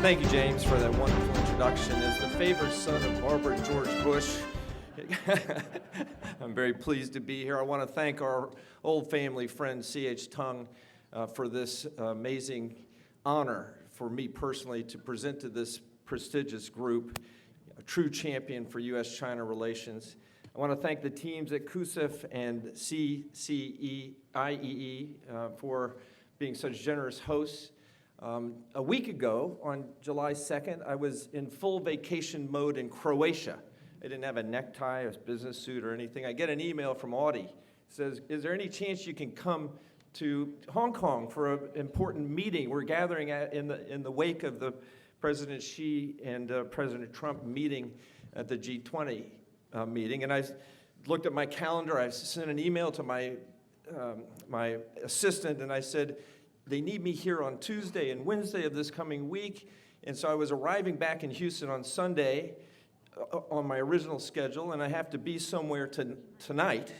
Thank you, James, for that wonderful introduction. As the favorite son of Barbara and George Bush, I'm very pleased to be here. I want to thank our old family friend, C.H. Tung, for this amazing honor for me personally to present to this prestigious group, a true champion for U.S.-China relations. I want to thank the teams at CUSIF and CCIEE for being such generous hosts. A week ago, on July 2nd, I was in full vacation mode in Croatia. I didn't have a necktie, a business suit, or anything. I get an email from Audi. It says, is there any chance you can come to Hong Kong for an important meeting? We're gathering in the wake of the President Xi and President Trump meeting at the G20 meeting. And I looked at my calendar. I sent an email to my assistant, and I said, they need me here on Tuesday and Wednesday of this coming week. And so I was arriving back in Houston on Sunday on my original schedule, and I have to be somewhere tonight.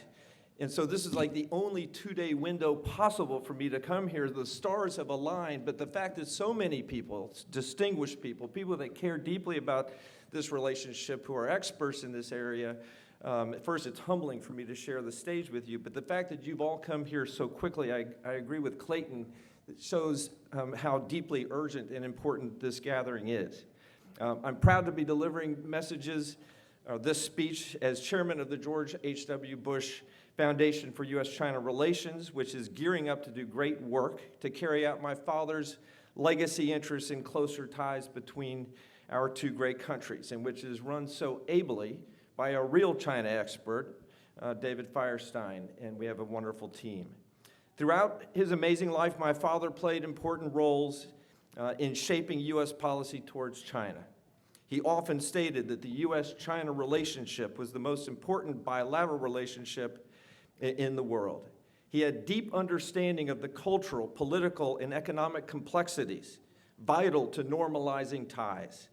And so this is like the only two-day window possible for me to come here. The stars have aligned, but the fact that so many people, distinguished people, people that care deeply about this relationship, who are experts in this area, at first it's humbling for me to share the stage with you, but the fact that you've all come here so quickly, I agree with Clayton. It shows how deeply urgent and important this gathering is. I'm proud to be delivering messages, this speech as chairman of the George H.W. Bush Foundation for U.S.-China Relations, which is gearing up to do great work to carry out my father's legacy interests in closer ties between our two great countries, and which is run so ably by a real China expert, David Firestein, and we have a wonderful team. Throughout his amazing life, my father played important roles in shaping U.S. policy towards China. He often stated that the U.S.-China relationship was the most important bilateral relationship in the world. He had deep understanding of the cultural, political, and economic complexities vital to normalizing ties.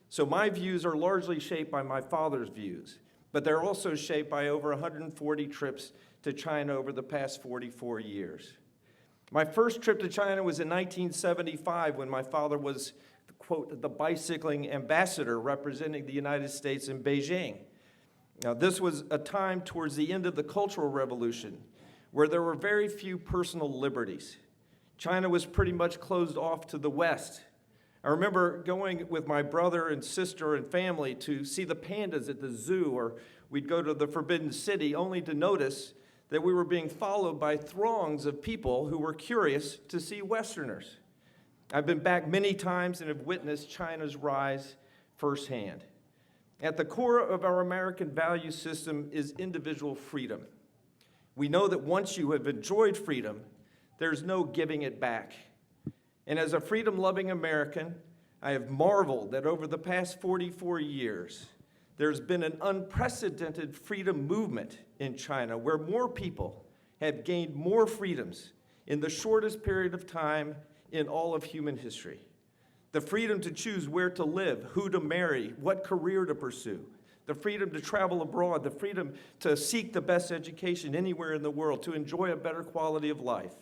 So my views are largely shaped by my father's views, but they're also shaped by over 140 trips to China over the past 44 years. My first trip to China was in 1975 when my father was, quote, the bicycling ambassador representing the United States in Beijing. Now, this was a time towards the end of the Cultural Revolution where there were very few personal liberties. China was pretty much closed off to the West. I remember going with my brother and sister and family to see the pandas at the zoo, or we'd go to the Forbidden City only to notice that we were being followed by throngs of people who were curious to see Westerners. I've been back many times and have witnessed China's rise firsthand. At the core of our American value system is individual freedom. We know that once you have enjoyed freedom, there's no giving it back. And as a freedom-loving American, I have marveled that over the past 44 years, there's been an unprecedented freedom movement in China where more people have gained more freedoms in the shortest period of time in all of human history. The freedom to choose where to live, who to marry, what career to pursue, the freedom to travel abroad, the freedom to seek the best education anywhere in the world, to enjoy a better quality of life.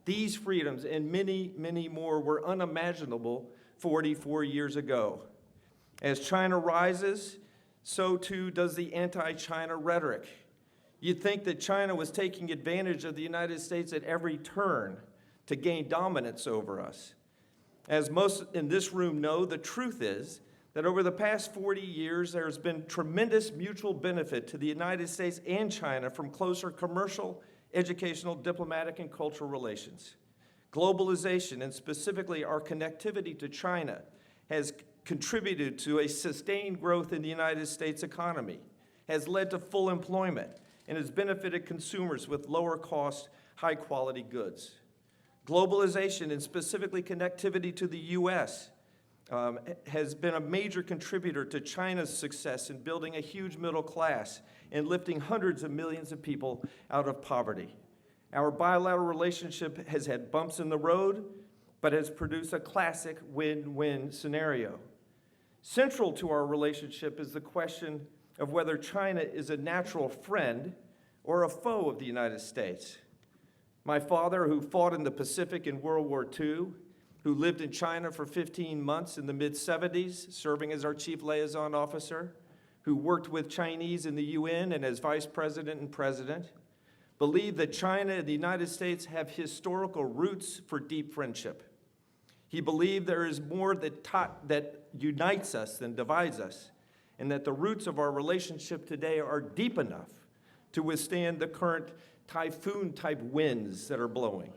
These freedoms and many, many more were unimaginable 44 years ago. As China rises, so too does the anti-China rhetoric. You'd think that China was taking advantage of the United States at every turn to gain dominance over us. As most in this room know, the truth is that over the past 40 years, there's been tremendous mutual benefit to the United States and China from closer commercial, educational, diplomatic, and cultural relations. Globalization, and specifically our connectivity to China, has contributed to a sustained growth in the United States economy, has led to full employment, and has benefited consumers with lower cost, high quality goods. Globalization, and specifically connectivity to the U.S., has been a major contributor to China's success in building a huge middle class and lifting hundreds of millions of people out of poverty. Our bilateral relationship has had bumps in the road, but has produced a classic win-win scenario. Central to our relationship is the question of whether China is a natural friend or a foe of the United States. My father, who fought in the Pacific in World War II, who lived in China for 15 months in the mid-70s, serving as our chief liaison officer, who worked with Chinese in the UN and as vice president and president, believed that China and the United States have historical roots for deep friendship. He believed there is more that unites us than divides us, and that the roots of our relationship today are deep enough to withstand the current typhoon-type winds that are blowing.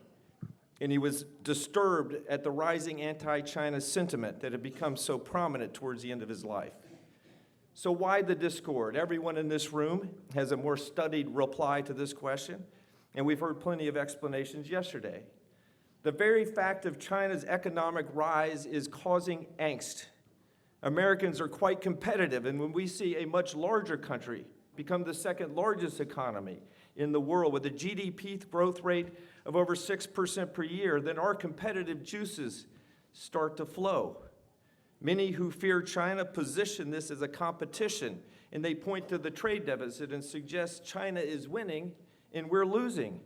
And he was disturbed at the rising anti-China sentiment that had become so prominent towards the end of his life. So why the discord? Everyone in this room has a more studied reply to this question, and we've heard plenty of explanations yesterday. The very fact of China's economic rise is causing angst. Americans are quite competitive, and when we see a much larger country become the second largest economy in the world with a GDP growth rate of over 6% per year, then our competitive juices start to flow. Many who fear China position this as a competition, and they point to the trade deficit and suggest China is winning and we're losing.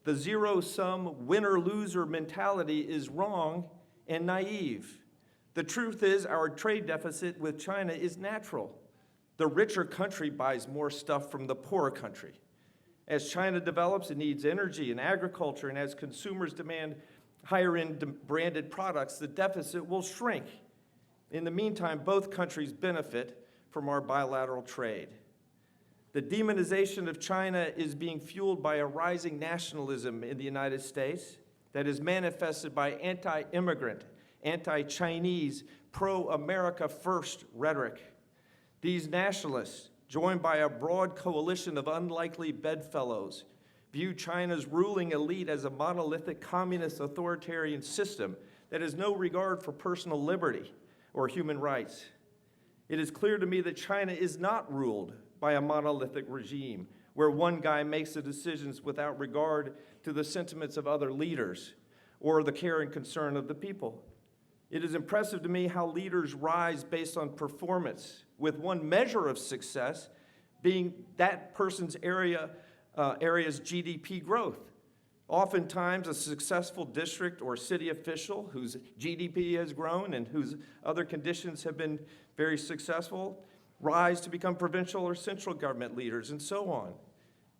The zero-sum winner-loser mentality is wrong and naive. The truth is our trade deficit with China is natural. The richer country buys more stuff from the poorer country. As China develops, it needs energy and agriculture, and as consumers demand higher-end branded products, the deficit will shrink. In the meantime, both countries benefit from our bilateral trade. The demonization of China is being fueled by a rising nationalism in the United States that is manifested by anti-immigrant, anti-Chinese, pro-America first rhetoric. These nationalists, joined by a broad coalition of unlikely bedfellows, view China's ruling elite as a monolithic communist authoritarian system that has no regard for personal liberty or human rights. It is clear to me that China is not ruled by a monolithic regime where one guy makes the decisions without regard to the sentiments of other leaders or the care and concern of the people. It is impressive to me how leaders rise based on performance, with one measure of success being that person's area's GDP growth. Oftentimes, a successful district or city official whose GDP has grown and whose other conditions have been very successful rise to become provincial or central government leaders, and so on.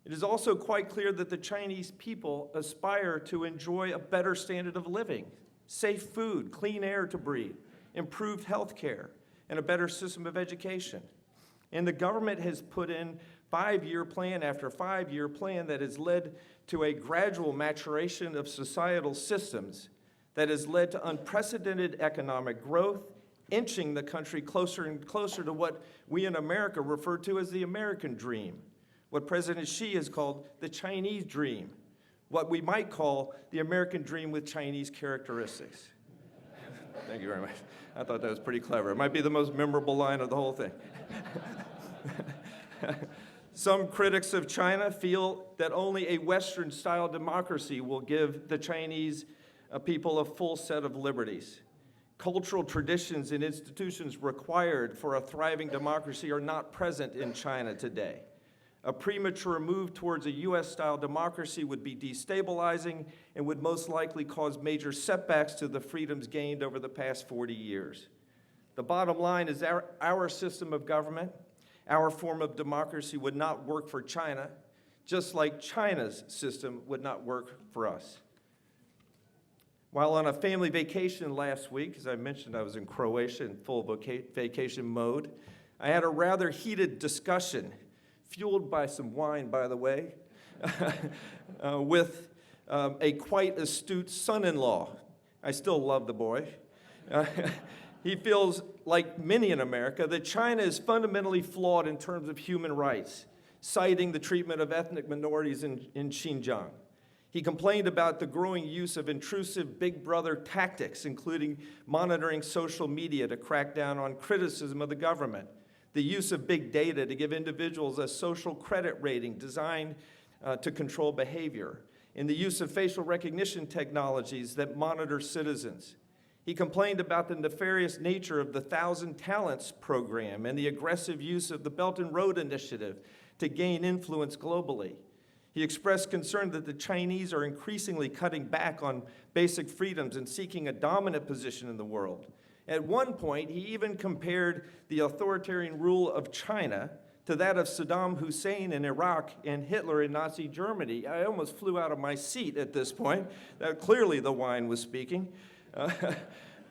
It is also quite clear that the Chinese people aspire to enjoy a better standard of living, safe food, clean air to breathe, improved health care, and a better system of education. And the government has put in 5-year plan after 5-year plan that has led to a gradual maturation of societal systems that has led to unprecedented economic growth, inching the country closer and closer to what we in America refer to as the American dream, what President Xi has called the Chinese dream, what we might call the American dream with Chinese characteristics. Thank you very much. I thought that was pretty clever. It might be the most memorable line of the whole thing. Some critics of China feel that only a Western-style democracy will give the Chinese people a full set of liberties. Cultural traditions and institutions required for a thriving democracy are not present in China today. A premature move towards a US-style democracy would be destabilizing and would most likely cause major setbacks to the freedoms gained over the past 40 years. The bottom line is our system of government, our form of democracy would not work for China, just like China's system would not work for us. While on a family vacation last week, as I mentioned, I was in Croatia in full vacation mode, I had a rather heated discussion, fueled by some wine, by the way, with a quite astute son-in-law. I still love the boy. He feels, like many in America, that China is fundamentally flawed in terms of human rights, citing the treatment of ethnic minorities in Xinjiang. He complained about the growing use of intrusive Big Brother tactics, including monitoring social media to crack down on criticism of the government, the use of big data to give individuals a social credit rating designed to control behavior, and the use of facial recognition technologies that monitor citizens. He complained about the nefarious nature of the 1,000 Talents program and the aggressive use of the Belt and Road Initiative to gain influence globally. He expressed concern that the Chinese are increasingly cutting back on basic freedoms and seeking a dominant position in the world. At one point, he even compared the authoritarian rule of China to that of Saddam Hussein in Iraq and Hitler in Nazi Germany. I almost flew out of my seat at this point. Clearly the wine was speaking.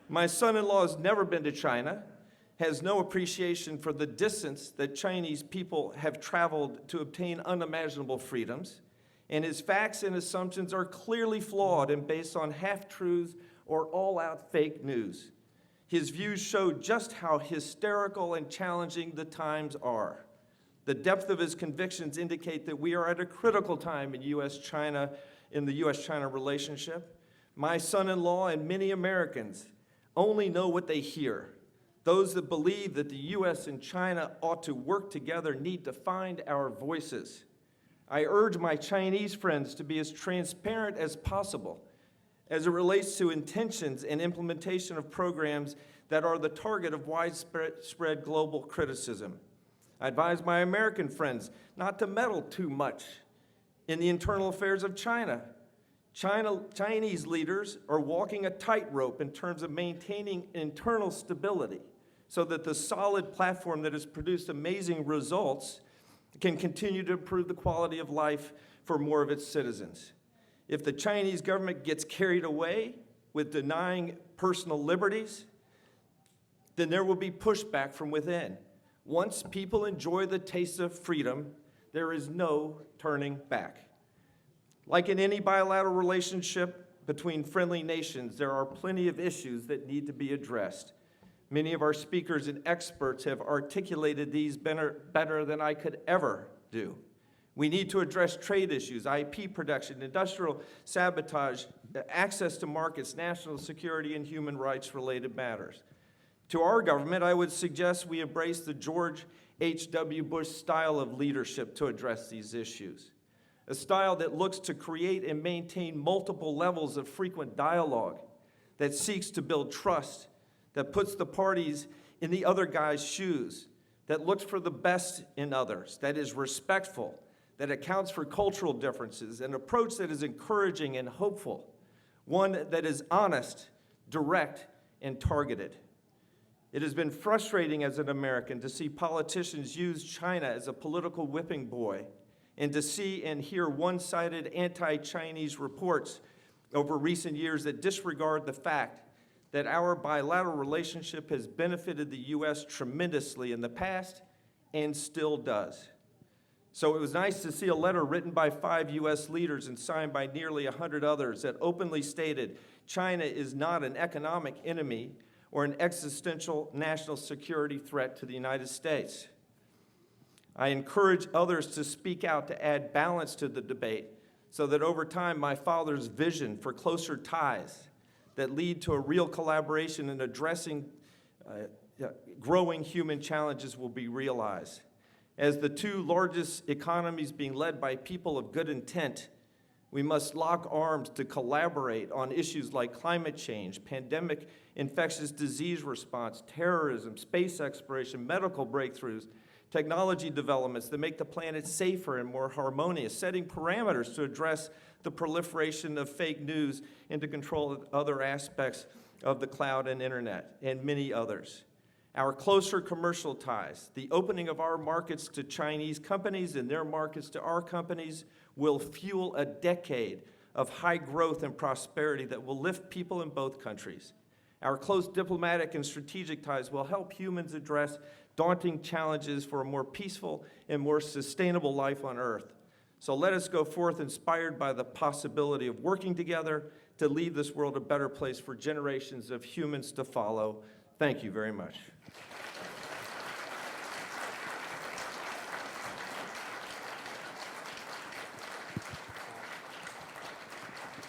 My son-in-law has never been to China, has no appreciation for the distance that Chinese people have traveled to obtain unimaginable freedoms, and his facts and assumptions are clearly flawed and based on half-truths or all-out fake news. His views show just how hysterical and challenging the times are. The depth of his convictions indicate that we are at a critical time in the U.S.-China relationship. My son-in-law and many Americans only know what they hear. Those that believe that the U.S. and China ought to work together need to find our voices. I urge my Chinese friends to be as transparent as possible as it relates to intentions and implementation of programs that are the target of widespread global criticism. I advise my American friends not to meddle too much in the internal affairs of China. Chinese leaders are walking a tightrope in terms of maintaining internal stability so that the solid platform that has produced amazing results can continue to improve the quality of life for more of its citizens. If the Chinese government gets carried away with denying personal liberties, then there will be pushback from within. Once people enjoy the taste of freedom, there is no turning back. Like in any bilateral relationship between friendly nations, there are plenty of issues that need to be addressed. Many of our speakers and experts have articulated these better than I could ever do. We need to address trade issues, IP production, industrial sabotage, access to markets, national security, and human rights-related matters. To our government, I would suggest we embrace the George H.W. Bush style of leadership to address these issues, a style that looks to create and maintain multiple levels of frequent dialogue, that seeks to build trust, that puts the parties in the other guy's shoes, that looks for the best in others, that is respectful, that accounts for cultural differences, an approach that is encouraging and hopeful, one that is honest, direct, and targeted. It has been frustrating as an American to see politicians use China as a political whipping boy and to see and hear one-sided anti-Chinese reports over recent years that disregard the fact that our bilateral relationship has benefited the U.S. tremendously in the past and still does. So it was nice to see a letter written by 5 U.S. leaders and signed by nearly 100 others that openly stated China is not an economic enemy or an existential national security threat to the United States. I encourage others to speak out to add balance to the debate so that over time my father's vision for closer ties that lead to a real collaboration in addressing growing human challenges will be realized. As the 2 largest economies being led by people of good intent, we must lock arms to collaborate on issues like climate change, pandemic infectious disease response, terrorism, space exploration, medical breakthroughs, technology developments that make the planet safer and more harmonious, setting parameters to address the proliferation of fake news and to control other aspects of the cloud and internet, and many others. Our closer commercial ties, the opening of our markets to Chinese companies and their markets to our companies will fuel a decade of high growth and prosperity that will lift people in both countries. Our close diplomatic and strategic ties will help humans address daunting challenges for a more peaceful and more sustainable life on Earth. So let us go forth inspired by the possibility of working together to leave this world a better place for generations of humans to follow. Thank you very much.